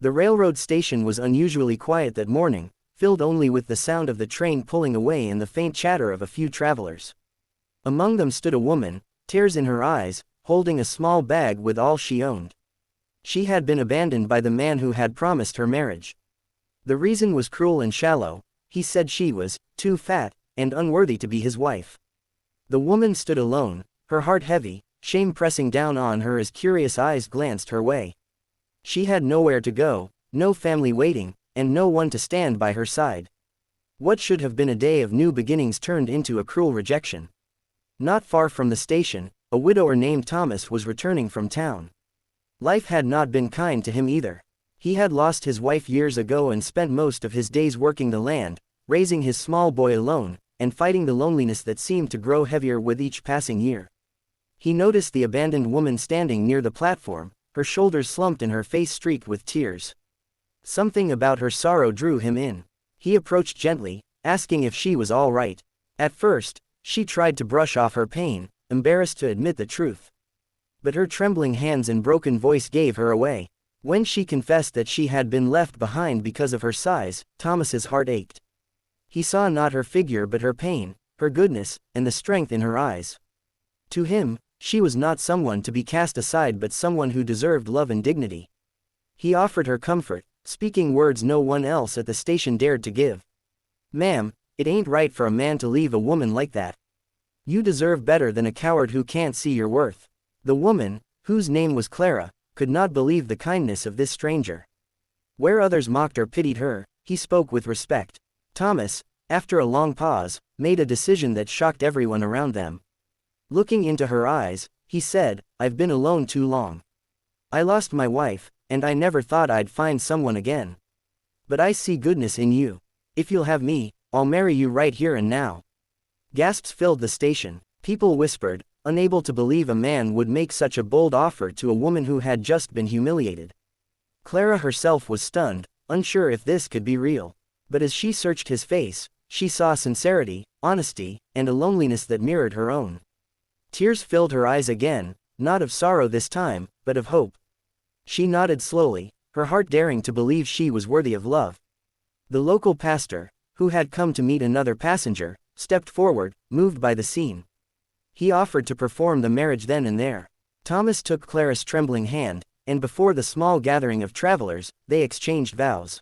The railroad station was unusually quiet that morning, filled only with the sound of the train pulling away and the faint chatter of a few travelers. Among them stood a woman, tears in her eyes, holding a small bag with all she owned. She had been abandoned by the man who had promised her marriage. The reason was cruel and shallow. He said she was too fat and unworthy to be his wife. The woman stood alone, her heart heavy, shame pressing down on her as curious eyes glanced her way. She had nowhere to go, no family waiting, and no one to stand by her side. What should have been a day of new beginnings turned into a cruel rejection. Not far from the station, a widower named Thomas was returning from town. Life had not been kind to him either. He had lost his wife years ago and spent most of his days working the land, raising his small boy alone, and fighting the loneliness that seemed to grow heavier with each passing year. He noticed the abandoned woman standing near the platform, her shoulders slumped and her face streaked with tears. Something about her sorrow drew him in. He approached gently, asking if she was all right. At first, she tried to brush off her pain, embarrassed to admit the truth. But her trembling hands and broken voice gave her away. When she confessed that she had been left behind because of her size, Thomas's heart ached. He saw not her figure but her pain, her goodness, and the strength in her eyes. To him, she was not someone to be cast aside but someone who deserved love and dignity. He offered her comfort, speaking words no one else at the station dared to give. "Ma'am, it ain't right for a man to leave a woman like that. You deserve better than a coward who can't see your worth." The woman, whose name was Clara, could not believe the kindness of this stranger. Where others mocked or pitied her, he spoke with respect. Thomas, after a long pause, made a decision that shocked everyone around them. Looking into her eyes, he said, "I've been alone too long. I lost my wife, and I never thought I'd find someone again. But I see goodness in you. If you'll have me, I'll marry you right here and now." Gasps filled the station. People whispered, unable to believe a man would make such a bold offer to a woman who had just been humiliated. Clara herself was stunned, unsure if this could be real. But as she searched his face, she saw sincerity, honesty, and a loneliness that mirrored her own. Tears filled her eyes again, not of sorrow this time, but of hope. She nodded slowly, her heart daring to believe she was worthy of love. The local pastor, who had come to meet another passenger, stepped forward, moved by the scene. He offered to perform the marriage then and there. Thomas took Clara's trembling hand, and before the small gathering of travelers, they exchanged vows.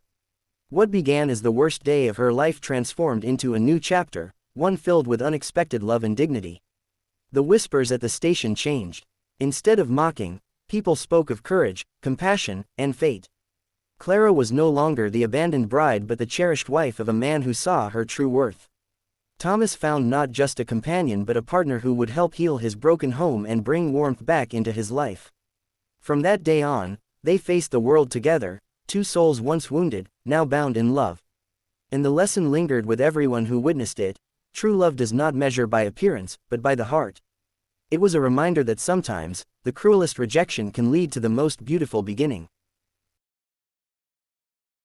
What began as the worst day of her life transformed into a new chapter, one filled with unexpected love and dignity. The whispers at the station changed. Instead of mocking, people spoke of courage, compassion, and fate. Clara was no longer the abandoned bride but the cherished wife of a man who saw her true worth. Thomas found not just a companion but a partner who would help heal his broken home and bring warmth back into his life. From that day on, they faced the world together, two souls once wounded, now bound in love. And the lesson lingered with everyone who witnessed it: true love does not measure by appearance, but by the heart. It was a reminder that sometimes, the cruelest rejection can lead to the most beautiful beginning.